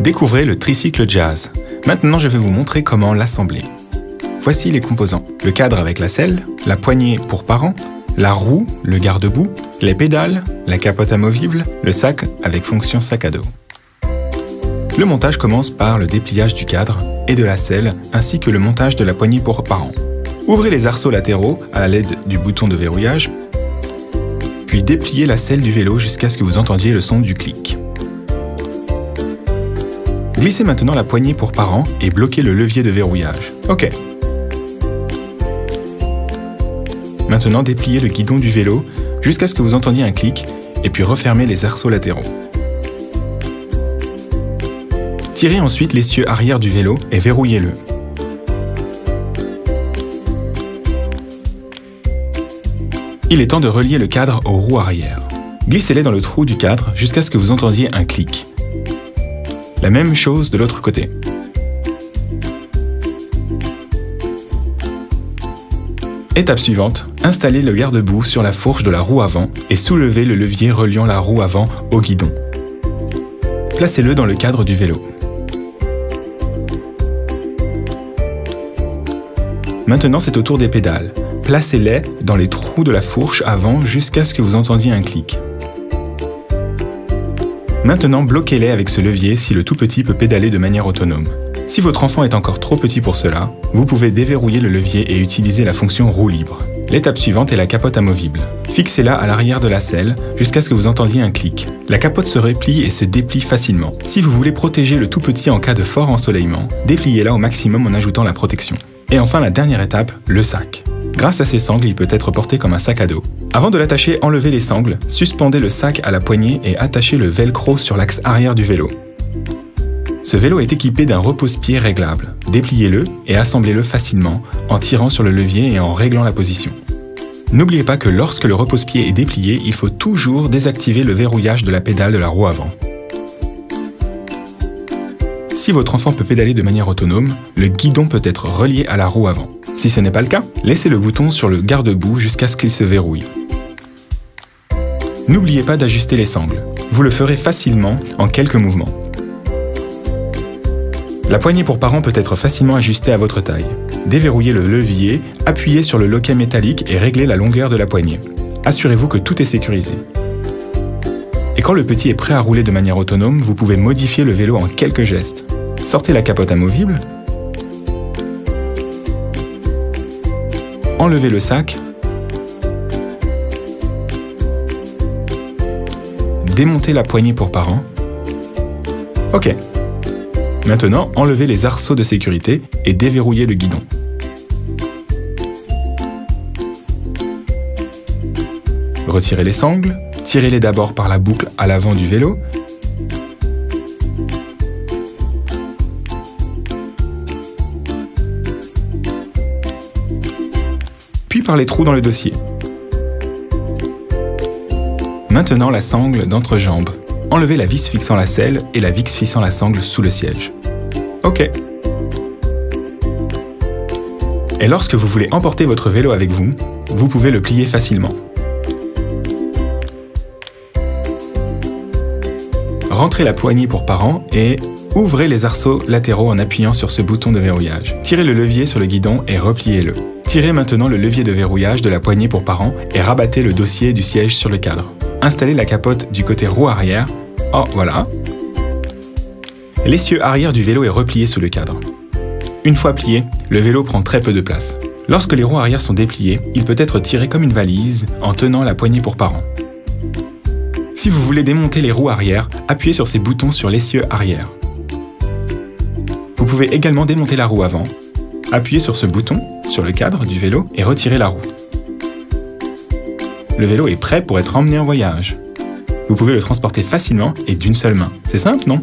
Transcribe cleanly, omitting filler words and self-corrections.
Découvrez le tricycle jazz. Maintenant, je vais vous montrer comment l'assembler. Voici les composants. Le cadre avec la selle, la poignée pour parent, la roue, le garde-boue, les pédales, la capote amovible, le sac avec fonction sac à dos. Le montage commence par le dépliage du cadre et de la selle ainsi que le montage de la poignée pour parent. Ouvrez les arceaux latéraux à l'aide du bouton de verrouillage, puis dépliez la selle du vélo jusqu'à ce que vous entendiez le son du clic. Glissez maintenant la poignée pour parent et bloquez le levier de verrouillage. OK. Maintenant, dépliez le guidon du vélo jusqu'à ce que vous entendiez un clic et puis refermez les arceaux latéraux. Tirez ensuite l'essieu arrière du vélo et verrouillez-le. Il est temps de relier le cadre aux roues arrière. Glissez-les dans le trou du cadre jusqu'à ce que vous entendiez un clic. La même chose de l'autre côté. Étape suivante, installez le garde-boue sur la fourche de la roue avant et soulevez le levier reliant la roue avant au guidon. Placez-le dans le cadre du vélo. Maintenant, c'est au tour des pédales. Placez-les dans les trous de la fourche avant jusqu'à ce que vous entendiez un clic. Maintenant, bloquez-les avec ce levier si le tout petit peut pédaler de manière autonome. Si votre enfant est encore trop petit pour cela, vous pouvez déverrouiller le levier et utiliser la fonction roue libre. L'étape suivante est la capote amovible. Fixez-la à l'arrière de la selle jusqu'à ce que vous entendiez un clic. La capote se replie et se déplie facilement. Si vous voulez protéger le tout petit en cas de fort ensoleillement, dépliez-la au maximum en ajoutant la protection. Et enfin, la dernière étape, le sac. Grâce à ses sangles, il peut être porté comme un sac à dos. Avant de l'attacher, enlevez les sangles, suspendez le sac à la poignée et attachez le velcro sur l'axe arrière du vélo. Ce vélo est équipé d'un repose-pied réglable. Dépliez-le et assemblez-le facilement en tirant sur le levier et en réglant la position. N'oubliez pas que lorsque le repose-pied est déplié, il faut toujours désactiver le verrouillage de la pédale de la roue avant. Si votre enfant peut pédaler de manière autonome, le guidon peut être relié à la roue avant. Si ce n'est pas le cas, laissez le bouton sur le garde-boue jusqu'à ce qu'il se verrouille. N'oubliez pas d'ajuster les sangles. Vous le ferez facilement en quelques mouvements. La poignée pour parent peut être facilement ajustée à votre taille. Déverrouillez le levier, appuyez sur le loquet métallique et réglez la longueur de la poignée. Assurez-vous que tout est sécurisé. Et quand le petit est prêt à rouler de manière autonome, vous pouvez modifier le vélo en quelques gestes. Sortez la capote amovible, enlevez le sac, démontez la poignée pour parent. OK. Maintenant, enlevez les arceaux de sécurité et déverrouillez le guidon. Retirez les sangles, tirez-les d'abord par la boucle à l'avant du vélo. Puis par les trous dans le dossier. Maintenant la sangle d'entrejambe. Enlevez la vis fixant la selle et la vis fixant la sangle sous le siège. OK. Et lorsque vous voulez emporter votre vélo avec vous, vous pouvez le plier facilement. Rentrez la poignée pour parent et ouvrez les arceaux latéraux en appuyant sur ce bouton de verrouillage. Tirez le levier sur le guidon et repliez-le. Tirez maintenant le levier de verrouillage de la poignée pour parent et rabattez le dossier du siège sur le cadre. Installez la capote du côté roue arrière. Oh, voilà. L'essieu arrière du vélo est replié sous le cadre. Une fois plié, le vélo prend très peu de place. Lorsque les roues arrière sont dépliées, il peut être tiré comme une valise en tenant la poignée pour parent. Si vous voulez démonter les roues arrière, appuyez sur ces boutons sur l'essieu arrière. Vous pouvez également démonter la roue avant. Appuyez sur ce bouton, sur le cadre du vélo et retirez la roue. Le vélo est prêt pour être emmené en voyage. Vous pouvez le transporter facilement et d'une seule main. C'est simple, non ?